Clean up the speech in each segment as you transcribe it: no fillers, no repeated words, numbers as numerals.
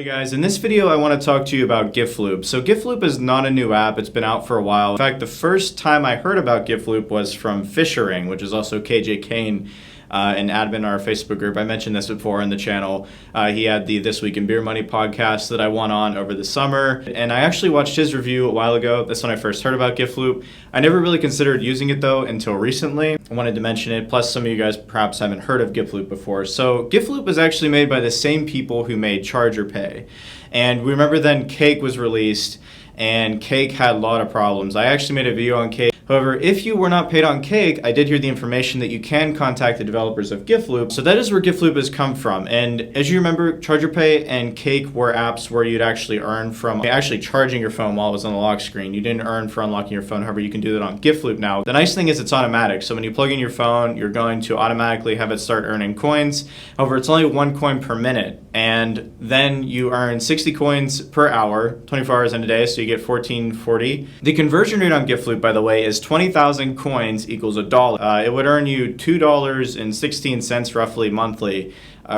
Hey guys, in this video I want to talk to you about Giftloop. So Giftloop is not a new app, it's been out for a while. In fact, the first time I heard about Giftloop was from Fishering, which is also KJ Kane, an admin in our Facebook group. I mentioned this before on the channel. He had the This Week in Beer Money podcast that I won on over the summer, and I actually watched his review a while ago. That's when I first heard about Giftloop. I never really considered using it though until recently. I wanted to mention it, plus some of you guys perhaps haven't heard of Giftloop before. So Giftloop was actually made by the same people who made Charger Pay. And we remember then Cake was released, and Cake had a lot of problems. I actually made a video on Cake. However, if you were not paid on Cake, I did hear the information that you can contact the developers of Giftloop. So that is where Giftloop has come from. And as you remember, Charger Pay and Cake were apps where you'd actually earn from actually charging your phone while it was on the lock screen. You didn't earn for unlocking your phone. However, you can do that on Giftloop now. The nice thing is it's automatic. So when you plug in your phone, you're going to automatically have it start earning coins. However, it's only 1 coin per minute. And then you earn 60 coins per hour, 24 hours in a day, so you get 1440. The conversion rate on Giftloop, by the way, is 20,000 coins equals $1. It would earn you $2.16 roughly monthly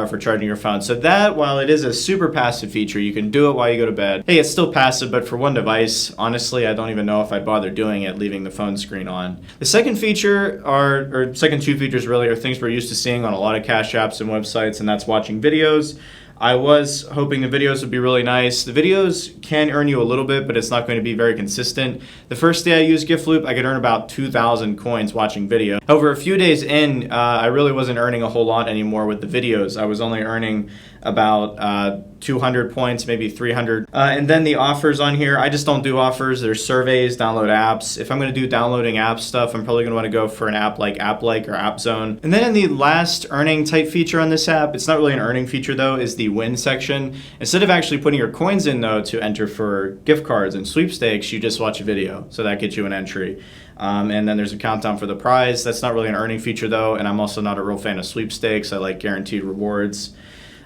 for charging your phone. So that, while it is a super passive feature, you can do it while you go to bed. Hey, it's still passive, but for one device, honestly, I don't even know if I'd bother doing it, leaving the phone screen on. The second feature or second two features really, are things we're used to seeing on a lot of cash apps and websites, and that's watching videos. I was hoping the videos would be really nice. The videos can earn you a little bit, but it's not going to be very consistent. The first day I used Giftloop, I could earn about 2,000 coins watching video. However, a few days in, I really wasn't earning a whole lot anymore with the videos. I was only earning about 200 points, maybe 300. And then the offers on here, I just don't do offers. There's surveys, download apps. If I'm going to do downloading app stuff, I'm probably going to want to go for an app like or AppZone. And then in the last earning type feature on this app, it's not really an earning feature though, is the win section. Instead of actually putting your coins in though to enter for gift cards and sweepstakes, you just watch a video. So that gets you an entry. And then there's a countdown for the prize. That's not really an earning feature though, and I'm also not a real fan of sweepstakes. I like guaranteed rewards.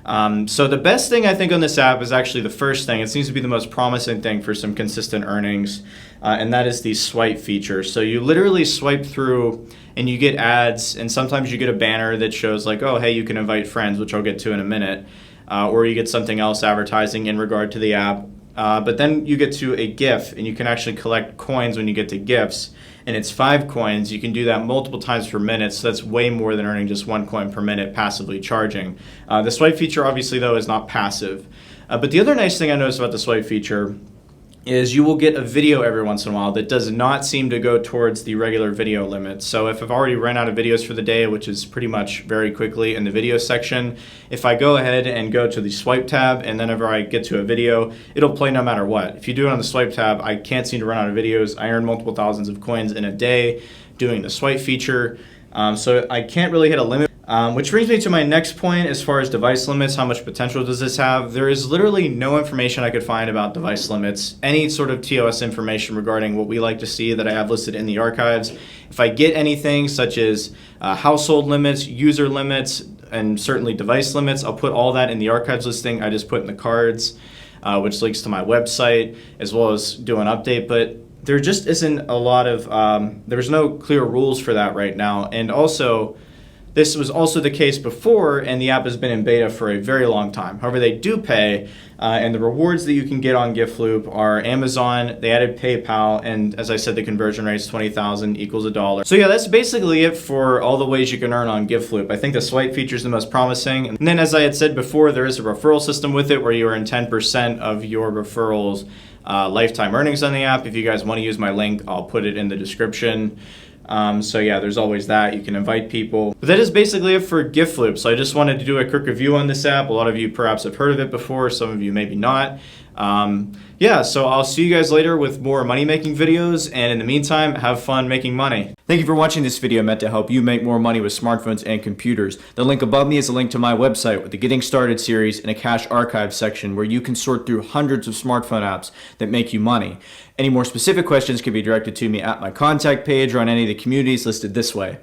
So the best thing I think on this app is actually the first thing. It seems to be the most promising thing for some consistent earnings, and that is the swipe feature. So you literally swipe through and you get ads, and sometimes you get a banner that shows like, oh, hey, you can invite friends, which I'll get to in a minute, or you get something else advertising in regard to the app. But then you get to a GIF, and you can actually collect coins when you get to GIFs, and it's 5 coins. You can do that multiple times per minute, so that's way more than earning just 1 coin per minute passively charging. The swipe feature, obviously, though, is not passive. But the other nice thing I noticed about the swipe feature is you will get a video every once in a while that does not seem to go towards the regular video limit. So if I've already run out of videos for the day, which is pretty much very quickly in the video section, if I go ahead and go to the swipe tab and then whenever I get to a video, it'll play no matter what. If you do it on the swipe tab, I can't seem to run out of videos. I earn multiple thousands of coins in a day doing the swipe feature. So I can't really hit a limit. Which brings me to my next point as far as device limits. How much potential does this have? There is literally no information I could find about device limits. Any sort of TOS information regarding what we like to see that I have listed in the archives. If I get anything such as household limits, user limits, and certainly device limits, I'll put all that in the archives listing I just put in the cards, which links to my website, as well as do an update. But there just isn't a lot of, there's no clear rules for that right now. And also, this was also the case before, and the app has been in beta for a very long time. However, they do pay, and the rewards that you can get on Giftloop are Amazon, they added PayPal, and as I said, the conversion rate is 20,000 equals $1. So yeah, that's basically it for all the ways you can earn on Giftloop. I think the swipe feature is the most promising. And then as I had said before, there is a referral system with it where you earn 10% of your referrals lifetime earnings on the app. If you guys want to use my link, I'll put it in the description. So yeah, there's always that. You can invite people. But that is basically it for Giftloop. So I just wanted to do a quick review on this app. A lot of you perhaps have heard of it before. Some of you maybe not. Yeah, so I'll see you guys later with more money-making videos. And in the meantime, have fun making money. Thank you for watching this video meant to help you make more money with smartphones and computers. The link above me is a link to my website with the Getting Started series and a cache archive section where you can sort through hundreds of smartphone apps that make you money. Any more specific questions can be directed to me at my contact page or on any of the communities listed this way.